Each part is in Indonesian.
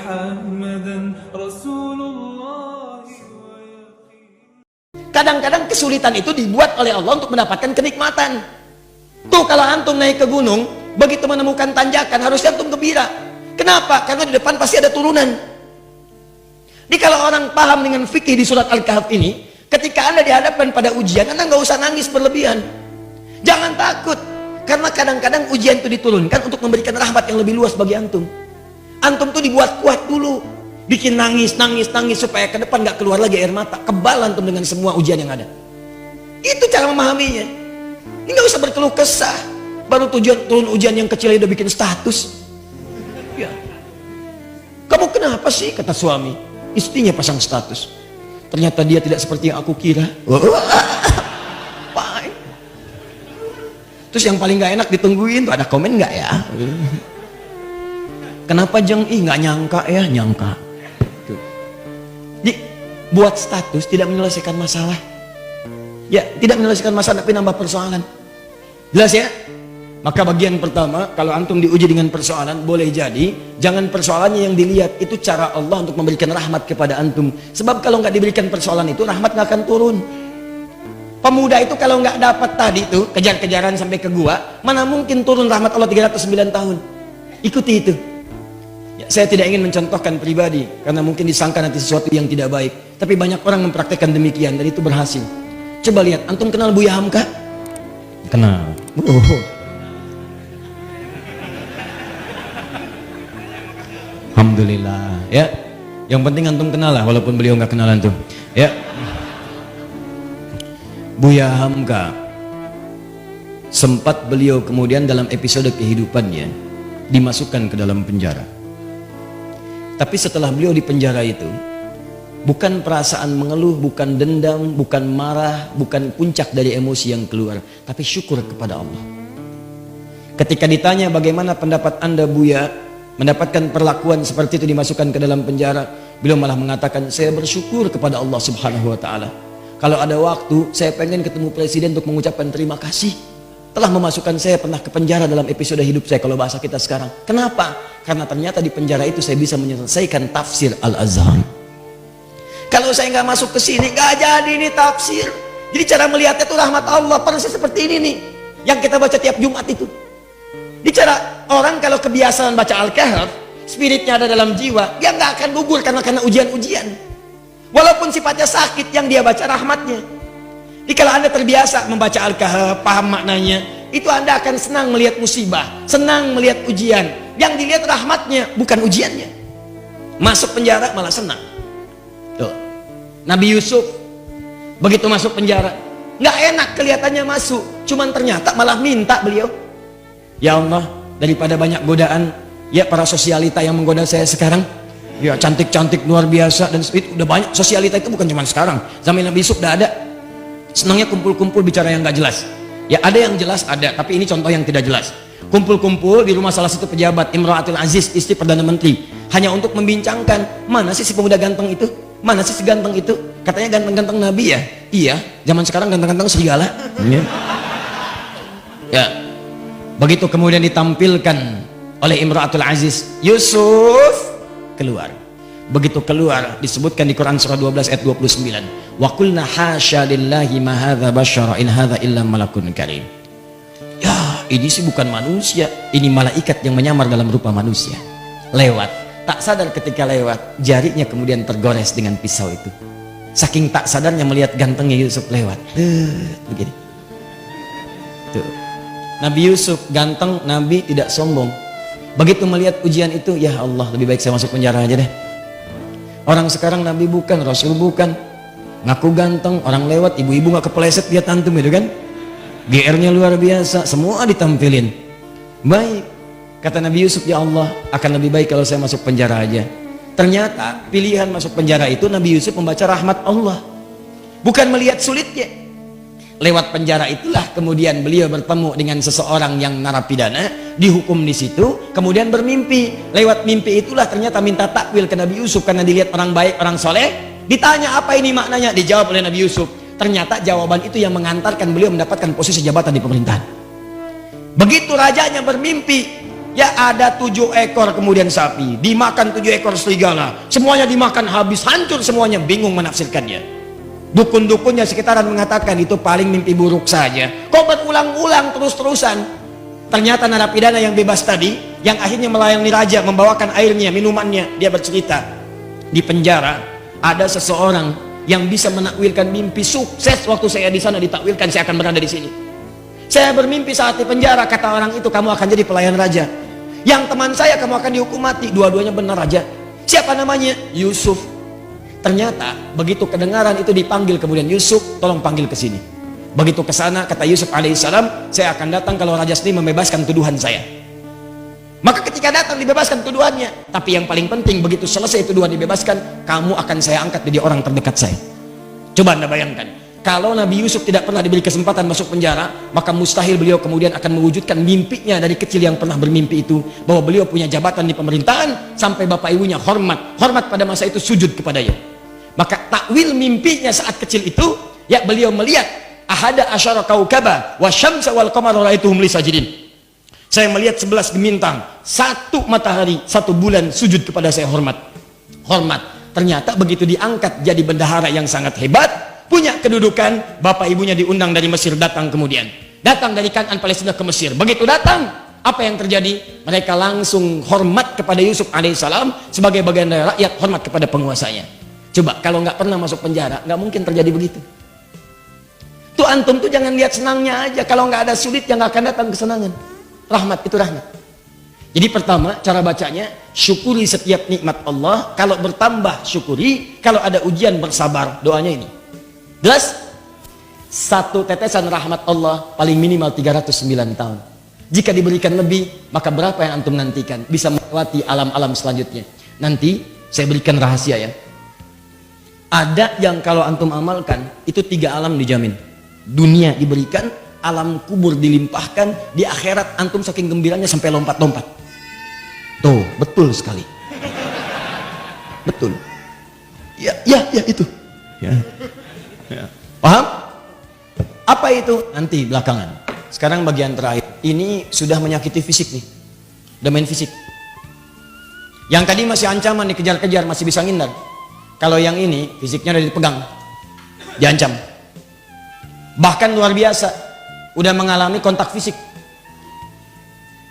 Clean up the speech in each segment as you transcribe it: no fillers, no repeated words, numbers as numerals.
محمدا رسول الله. Kadang-kadang kesulitan itu dibuat oleh Allah untuk mendapatkan kenikmatan. Tuh kalau antum naik ke gunung, begitu menemukan tanjakan harusnya antum gembira. Kenapa? Karena di depan pasti ada turunan. Jadi kalau orang paham dengan fikih di surat Al-Kahf ini, ketika anda dihadapkan pada ujian, anda nggak usah nangis berlebihan. Jangan takut, karena kadang-kadang ujian itu diturunkan untuk memberikan rahmat yang lebih luas bagi antum. Antum tuh dibuat kuat dulu, bikin nangis supaya ke depan nggak keluar lagi air mata. Kebal antum dengan semua ujian yang ada. Itu cara memahaminya. Ini nggak usah berkeluh kesah. Baru turun ujian yang kecil udah bikin status. Ya. Kamu kenapa sih, kata suami? Istrinya pasang status. Ternyata dia tidak seperti yang aku kira. Terus yang paling gak enak ditungguin tuh ada komen nggak ya? Kenapa Jeng? Ih nggak nyangka ya, nyangka. Tuh. Jadi buat status tidak menyelesaikan masalah. Ya, tidak menyelesaikan masalah tapi nambah persoalan. Jelas ya? Maka bagian pertama, kalau antum diuji dengan persoalan, boleh jadi jangan persoalannya yang dilihat, itu cara Allah untuk memberikan rahmat kepada antum. Sebab kalau nggak diberikan persoalan itu, rahmat nggak akan turun. Pemuda itu kalau nggak dapat tadi itu kejar-kejaran sampai ke gua, mana mungkin turun rahmat Allah 309 tahun. Ikuti itu. Ya, saya tidak ingin mencontohkan pribadi karena mungkin disangka nanti sesuatu yang tidak baik. Tapi banyak orang mempraktekkan demikian dan itu berhasil. Coba lihat, antum kenal Buya Hamka? Kenal. Alhamdulillah. Ya. Yang penting antum kenal lah, walaupun beliau nggak kenal antum. Ya. Buya Hamka, sempat beliau kemudian dalam episode kehidupannya dimasukkan ke dalam penjara. Tapi setelah beliau di penjara itu, bukan perasaan mengeluh, bukan dendam, bukan marah, bukan puncak dari emosi yang keluar, tapi syukur kepada Allah. Ketika ditanya bagaimana pendapat anda Buya mendapatkan perlakuan seperti itu dimasukkan ke dalam penjara, beliau malah mengatakan, saya bersyukur kepada Allah Subhanahu wa Ta'ala. Kalau ada waktu, saya pengen ketemu presiden untuk mengucapkan terima kasih telah memasukkan saya pernah ke penjara dalam episode hidup saya, kalau bahasa kita sekarang. Kenapa? Karena ternyata di penjara itu saya bisa menyelesaikan tafsir Al-Azhar. Kalau saya nggak masuk ke sini, nggak jadi ini tafsir. Jadi cara melihatnya itu rahmat Allah, persis seperti ini nih yang kita baca tiap Jumat itu. Bicara orang kalau kebiasaan baca Al-Kahf, spiritnya ada dalam jiwa, dia nggak akan gugur karena ujian-ujian. Walaupun sifatnya sakit, yang dia baca rahmatnya. Jadi kalau anda terbiasa membaca Al-Kahf, paham maknanya, itu anda akan senang melihat musibah, senang melihat ujian. Yang dilihat rahmatnya, bukan ujiannya. Masuk penjara malah senang. Tuh. Nabi Yusuf begitu masuk penjara, nggak enak kelihatannya masuk, cuman ternyata malah minta beliau, ya Allah, daripada banyak godaan, ya para sosialita yang menggoda saya sekarang, ya cantik-cantik luar biasa, dan itu udah banyak. Sosialita itu bukan cuma sekarang, zaman Nabi Yusuf udah ada. Senangnya kumpul-kumpul bicara yang nggak jelas. Ya ada yang jelas ada, tapi ini contoh yang tidak jelas. Kumpul-kumpul di rumah salah satu pejabat, Imratul Aziz, istri Perdana Menteri, hanya untuk membincangkan, mana sih si pemuda ganteng itu? Mana sih si ganteng itu? Katanya ganteng-ganteng Nabi ya? Iya, zaman sekarang ganteng-ganteng serigala. Ya. Begitu kemudian ditampilkan oleh Imratul Aziz, Yusuf keluar. Begitu keluar, disebutkan di Quran surah 12 ayat 29, wa qulna hasya lillahi ma hadza basyara in hadza illa malakun karim. Ya, ini sih bukan manusia, ini malaikat yang menyamar dalam rupa manusia. Lewat, tak sadar ketika lewat, jarinya kemudian tergores dengan pisau itu. Saking tak sadarnya melihat gantengnya Yusuf lewat. Begini. Tuh. Nabi Yusuf ganteng, Nabi tidak sombong. Begitu melihat ujian itu, ya Allah, lebih baik saya masuk penjara aja deh. Orang sekarang Nabi bukan, Rasul bukan, ngaku ganteng, orang lewat, ibu-ibu nggak kepleset dia tantum itu kan, GR-nya luar biasa, semua ditampilin. Baik, kata Nabi Yusuf, ya Allah, akan lebih baik kalau saya masuk penjara aja. Ternyata pilihan masuk penjara itu Nabi Yusuf membaca rahmat Allah, bukan melihat sulitnya. Lewat penjara itulah kemudian beliau bertemu dengan seseorang yang narapidana, dihukum di situ, kemudian bermimpi. Lewat mimpi itulah ternyata minta takwil ke Nabi Yusuf karena dilihat orang baik, orang soleh. Ditanya apa ini maknanya, dijawab oleh Nabi Yusuf. Ternyata jawaban itu yang mengantarkan beliau mendapatkan posisi jabatan di pemerintahan. Begitu rajanya bermimpi, Ya ada 7 ekor kemudian sapi, dimakan 7 ekor serigala, semuanya dimakan habis, hancur semuanya, bingung menafsirkannya. Dukun-dukunnya sekitaran mengatakan itu paling mimpi buruk saja. Kok berulang-ulang terus-terusan? Ternyata narapidana yang bebas tadi, yang akhirnya melayani raja, membawakan airnya, minumannya, dia bercerita, di penjara ada seseorang yang bisa menakwilkan mimpi sukses. Waktu saya di sana ditakwilkan saya akan berada di sini. Saya bermimpi saat di penjara, kata orang itu, kamu akan jadi pelayan raja. Yang teman saya, kamu akan dihukum mati. Dua-duanya benar raja. Siapa namanya? Yusuf. Ternyata begitu kedengaran itu dipanggil kemudian, Yusuf, tolong panggil ke sini. Begitu ke sana, kata Yusuf alaihissalam, saya akan datang kalau raja sendiri membebaskan tuduhan saya. Maka ketika datang dibebaskan tuduhannya. Tapi yang paling penting, begitu selesai tuduhan dibebaskan, kamu akan saya angkat jadi orang terdekat saya. Coba Anda bayangkan, kalau Nabi Yusuf tidak pernah diberi kesempatan masuk penjara, maka mustahil beliau kemudian akan mewujudkan mimpinya dari kecil yang pernah bermimpi itu, bahwa beliau punya jabatan di pemerintahan, sampai bapak ibunya hormat pada masa itu sujud kepadanya. Maka takwil mimpinya saat kecil itu, ya beliau melihat ahada asyara kaukaba wa syamsa wal qamara ra'aituhum li sajidin. Saya melihat 11 bintang, 1 matahari, 1 bulan sujud kepada saya, hormat. Ternyata begitu diangkat jadi bendahara yang sangat hebat, punya kedudukan, bapak ibunya diundang dari Mesir, datang dari Kanaan Palestina ke Mesir. Begitu datang, apa yang terjadi? Mereka langsung hormat kepada Yusuf alaihissalam sebagai bagian dari rakyat, hormat kepada penguasanya. Coba kalau nggak pernah masuk penjara, nggak mungkin terjadi begitu. Tuh antum tuh jangan lihat senangnya aja, kalau nggak ada sulit yang nggak akan datang kesenangan. Rahmat itu rahmat. Jadi pertama cara bacanya, syukuri setiap nikmat Allah, kalau bertambah syukuri, kalau ada ujian bersabar. Doanya ini. Jelas? 1 tetesan rahmat Allah paling minimal 309 tahun. Jika diberikan lebih, maka berapa yang antum nantikan? Bisa melewati alam-alam selanjutnya. Nanti saya berikan rahasia ya. Ada yang kalau antum amalkan, itu 3 alam dijamin. Dunia diberikan, alam kubur dilimpahkan, di akhirat antum saking gembiranya sampai lompat-lompat. Tuh, betul sekali. Betul. Ya itu. Ya. Paham? Apa itu? Nanti belakangan. Sekarang bagian terakhir. Ini sudah menyakiti fisik nih. Domain fisik. Yang tadi masih ancaman, dikejar-kejar, masih bisa ngindar. Kalau yang ini fisiknya udah dipegang, diancam. Bahkan luar biasa, udah mengalami kontak fisik.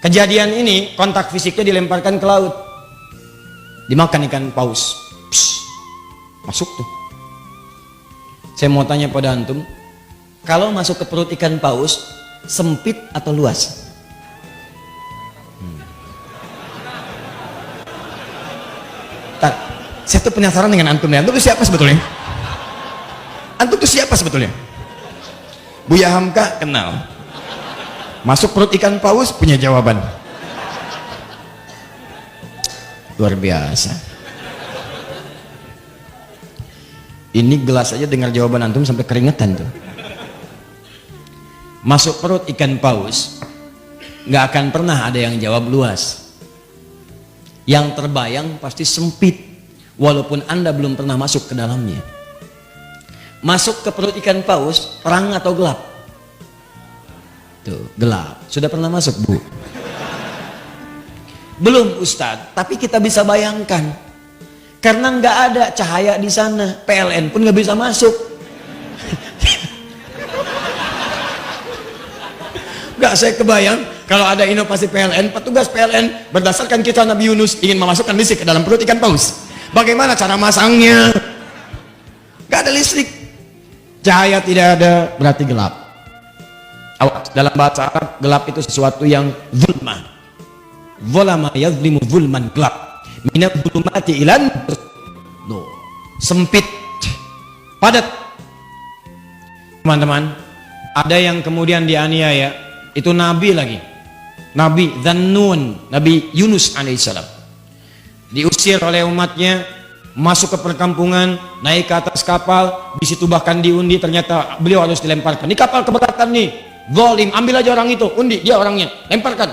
Kejadian ini kontak fisiknya dilemparkan ke laut, dimakan ikan paus. Psh, masuk tuh. Saya mau tanya pada antum, kalau masuk ke perut ikan paus, sempit atau luas? Saya tuh penasaran dengan antum. Antum itu siapa sebetulnya? Antum itu siapa sebetulnya? Buya Hamka kenal. Masuk perut ikan paus punya jawaban. Luar biasa. Ini gelas aja dengar jawaban antum sampai keringetan tuh. Masuk perut ikan paus, nggak akan pernah ada yang jawab luas. Yang terbayang pasti sempit. Walaupun Anda belum pernah masuk ke dalamnya. Masuk ke perut ikan paus, terang atau gelap? Tuh, gelap. Sudah pernah masuk, Bu? Belum, Ustadz. Tapi kita bisa bayangkan. Karena nggak ada cahaya di sana. PLN pun nggak bisa masuk. Nggak, saya kebayang. Kalau ada inovasi PLN, petugas PLN berdasarkan kisah Nabi Yunus ingin memasukkan listrik ke dalam perut ikan paus. Bagaimana cara masangnya? Gak ada listrik, cahaya tidak ada, berarti gelap. Dalam bahasa Arab, gelap itu sesuatu yang zulma. Zulama yazlimu zulman, gelap. Minat zulmati ilan, sempit, padat. Teman-teman, ada yang kemudian dianiaya, itu nabi lagi. Nabi Dzannun, Nabi Yunus alaihissalam. Diusir oleh umatnya, masuk ke perkampungan, naik ke atas kapal, di situ bahkan diundi, ternyata beliau harus dilemparkan. Di kapal keberatan nih, zalim, ambil aja orang itu, undi, dia orangnya, lemparkan.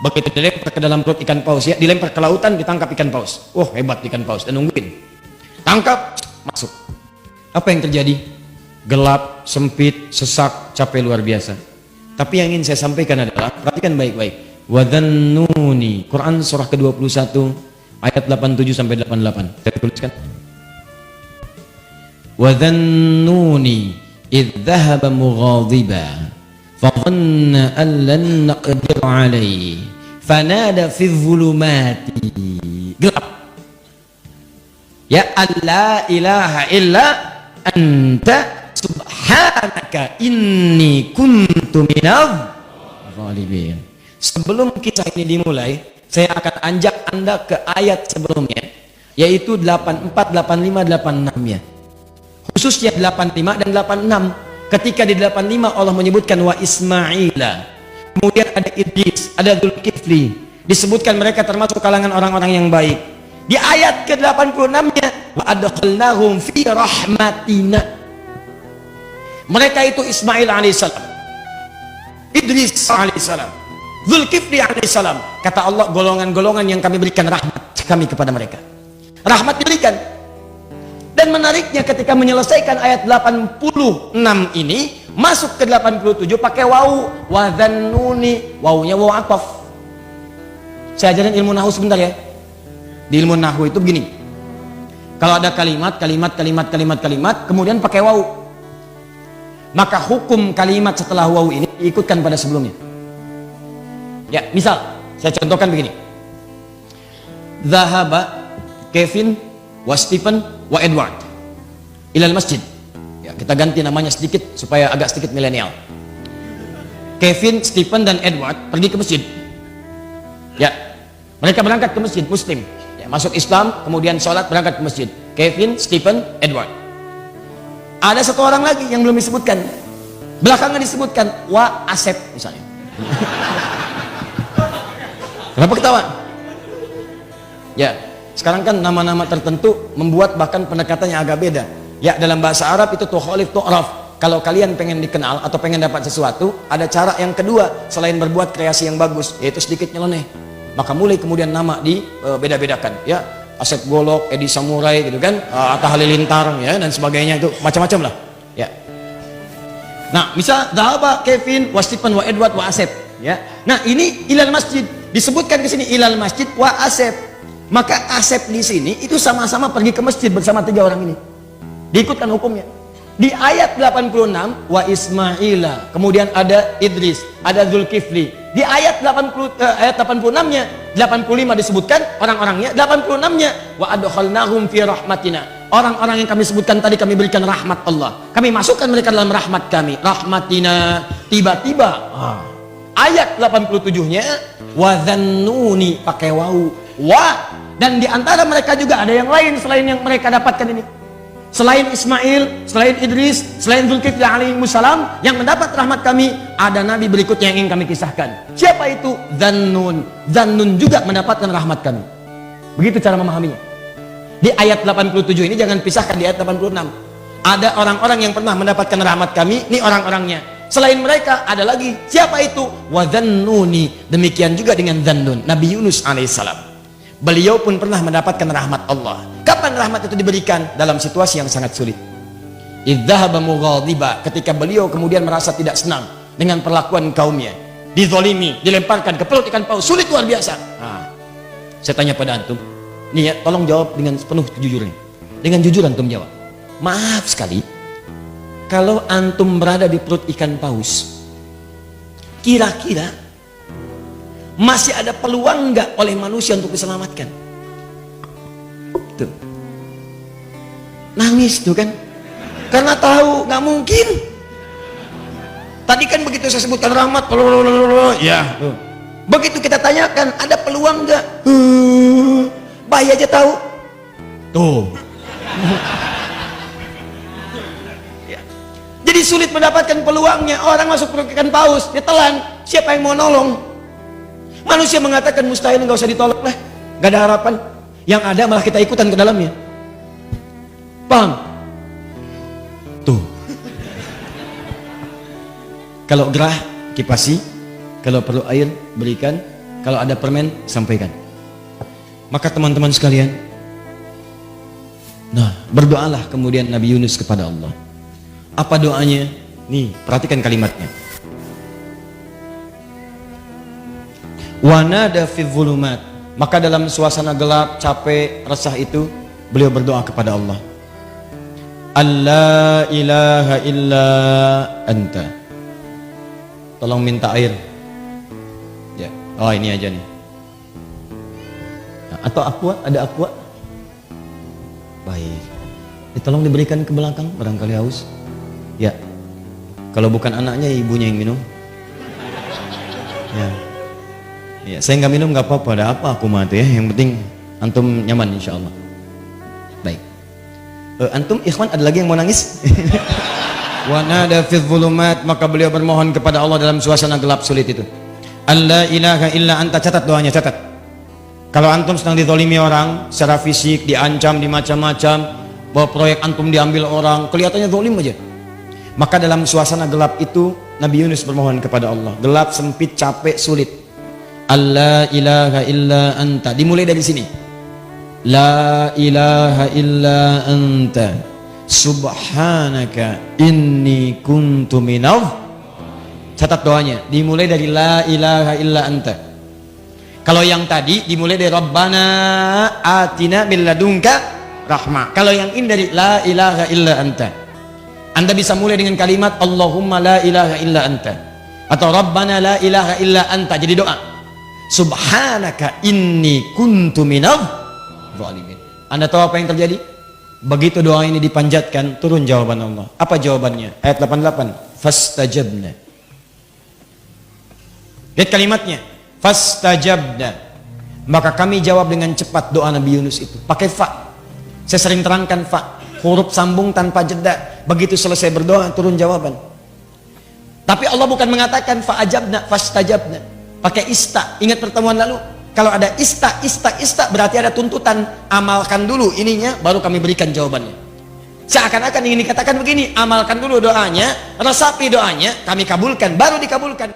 Begitu dilempar ke dalam perut ikan paus, ya, dilempar ke lautan, ditangkap ikan paus. Oh, hebat ikan paus, dan nungguin. Tangkap, masuk. Apa yang terjadi? Gelap, sempit, sesak, capek luar biasa. Tapi yang ingin saya sampaikan adalah, perhatikan baik-baik. Wa dhannuni. Quran surah ke-21 ayat 87 sampai 88. Saya tuliskan. Wa dhannuni idh dhahaba mughadiba fa dhanna an lan naqdir alayhi fanada fi dhulumati. Gelap. Ya alla ilaha illa anta subhanaka inni kuntu minadh zalimin. Sebelum kisah ini dimulai, saya akan ajak Anda ke ayat sebelumnya, yaitu 84, 85, 86 ya. Khususnya 85 dan 86. Ketika di 85 Allah menyebutkan wa Ismaila, kemudian ada Idris, ada Dzulkifli, disebutkan mereka termasuk kalangan orang-orang yang baik. Di ayat ke-86-nya wa adkhalnahum fi rahmatina. Mereka itu Ismail alaihissalam, Idris alaihissalam, Dzulkifli alaihissalam. Kata Allah, golongan-golongan yang kami berikan rahmat kami kepada mereka. Rahmat diberikan. Dan menariknya ketika menyelesaikan ayat 86 ini, masuk ke 87 pakai wawu, wa dhannuni, wawunya wawu ataf. Saya ajarin ilmu nahwu sebentar ya. Di ilmu nahwu itu begini. Kalau ada kalimat, kemudian pakai wawu, maka hukum kalimat setelah wawu ini diikutkan pada sebelumnya. Ya, misal saya contohkan begini. Zahaba Kevin wa Stephen wa Edward ilal masjid. Ya, kita ganti namanya sedikit supaya agak sedikit milenial. Kevin, Stephen dan Edward pergi ke masjid. Ya, mereka berangkat ke masjid Muslim. Ya, masuk Islam, kemudian sholat, berangkat ke masjid. Kevin, Stephen, Edward. Ada satu orang lagi yang belum disebutkan. Belakangan disebutkan wa Asep misalnya. Kenapa ketawa? Ya, sekarang kan nama-nama tertentu membuat bahkan pendekatannya agak beda. Ya, dalam bahasa Arab itu tukhalif tu'raf. Kalau kalian pengen dikenal atau pengen dapat sesuatu, ada cara yang kedua selain berbuat kreasi yang bagus, yaitu sedikit nyeleneh. Maka mulai kemudian nama dibeda-bedakan. Ya, Asep Golok, Edi Samurai gitu kan, Atta Halilintar ya dan sebagainya, itu macam-macam lah. Ya. Nah, misal Dhahaba Kevin wa Stephen wa Edward wa Asep. Ya. Nah, ini ilal masjid. Disebutkan di sini ilal masjid wa Asep. Maka Asep di sini itu sama-sama pergi ke masjid bersama tiga orang ini. Diikutkan hukumnya. Di ayat 86 wa Ismaila, kemudian ada Idris, ada Dzulkifli. Di ayat 86-nya, 85 disebutkan orang-orangnya, 86-nya wa adkhalnahum fi rahmatina. Orang-orang yang kami sebutkan tadi kami berikan rahmat Allah. Kami masukkan mereka dalam rahmat kami. Rahmatina, tiba-tiba ayat 87-nya wa dhannuni pakai wawu. Wa, dan di antara mereka juga ada yang lain selain yang mereka dapatkan ini. Selain Ismail, selain Idris, selain Dzulkifli alaihissalam yang mendapat rahmat kami, ada nabi berikutnya yang ingin kami kisahkan. Siapa itu? Dhannun. Dhannun juga mendapatkan rahmat kami. Begitu cara memahaminya. Di ayat 87 ini jangan pisahkan di ayat 86. Ada orang-orang yang pernah mendapatkan rahmat kami, ini orang-orangnya. Selain mereka ada lagi. Siapa itu? Wa dhannuni. Demikian juga dengan Dhannun, Nabi Yunus alaihissalam. Beliau pun pernah mendapatkan rahmat Allah. Kapan rahmat itu diberikan? Dalam situasi yang sangat sulit. Idzahaba mughadiba, ketika beliau kemudian merasa tidak senang dengan perlakuan kaumnya, dizolimi, dilemparkan ke perut ikan paus, sulit luar biasa. Saya tanya pada antum, nih ya, tolong jawab dengan penuh kejujuran. Dengan jujur antum jawab. Maaf sekali, kalau antum berada di perut ikan paus, kira-kira masih ada peluang nggak oleh manusia untuk diselamatkan? Tuh, nangis tuh kan, karena tahu nggak mungkin. Tadi kan begitu saya sebutkan rahmat, ya. Tuh. Begitu kita tanyakan ada peluang nggak? Bayi aja tahu. Tuh. Ya. Jadi sulit mendapatkan peluangnya. Orang masuk perut ikan paus, ditelan. Siapa yang mau nolong? Manusia mengatakan mustahil, nggak usah ditolong lah, nggak ada harapan. Yang ada malah kita ikutan ke dalamnya. Paham? Tuh. Kalau gerah kipasi, kalau perlu air berikan, kalau ada permen sampaikan. Maka teman-teman sekalian, nah berdoalah kemudian Nabi Yunus kepada Allah. Apa doanya? Nih, perhatikan kalimatnya. Wa nada fi dhulumat, maka dalam suasana gelap, capek, resah itu beliau berdoa kepada Allah. Allah ilaha illa anta. Tolong minta air. Ya. Oh, ini aja nih. Nah, atau aqua, ada aqua? Baik. Tolong diberikan ke belakang, barangkali haus. Ya. Kalau bukan anaknya, ibunya yang minum. Ya. Ya, saya nggak minum nggak apa-apa, ada apa aku mah tuh ya. Yang penting antum nyaman insya Allah. Baik. Antum ikhwan ada lagi yang mau nangis? Wa nada fi dhulumat, maka beliau bermohon kepada Allah dalam suasana gelap sulit itu. Allah ilaha illa anta, catat doanya, catat. Kalau antum sedang dizalimi orang secara fisik, diancam, dimacam-macam, bahwa proyek antum diambil orang, kelihatannya zalim aja. Maka dalam suasana gelap itu Nabi Yunus bermohon kepada Allah. Gelap, sempit, capek, sulit. Allah ilaha illa anta. Dimulai dari sini. La ilaha illa anta. Subhanaka inni kuntu minadh. Catat doanya. Dimulai dari la ilaha illa anta. Kalau yang tadi dimulai dari Rabbana atina min ladunka rahmah. Kalau yang ini dari la ilaha illa anta. Anda bisa mulai dengan kalimat Allahumma la ilaha illa anta, atau Rabbana la ilaha illa anta, jadi doa. Subhanaka inni kuntu minadh zalimin. Anda tahu apa yang terjadi? Begitu doa ini dipanjatkan, turun jawaban Allah. Apa jawabannya? Ayat 88. Fastajabna. Lihat kalimatnya. Fastajabna. Maka kami jawab dengan cepat doa Nabi Yunus itu. Pakai fa. Saya sering terangkan fa. Huruf sambung tanpa jeda. Begitu selesai berdoa, turun jawaban. Tapi Allah bukan mengatakan fa'ajabna, fastajabna. Pakai ista. Ingat pertemuan lalu? Kalau ada ista berarti ada tuntutan, amalkan dulu ininya baru kami berikan jawabannya. Seakan-akan ingin dikatakan begini, amalkan dulu doanya, resapi doanya, kami kabulkan, baru dikabulkan.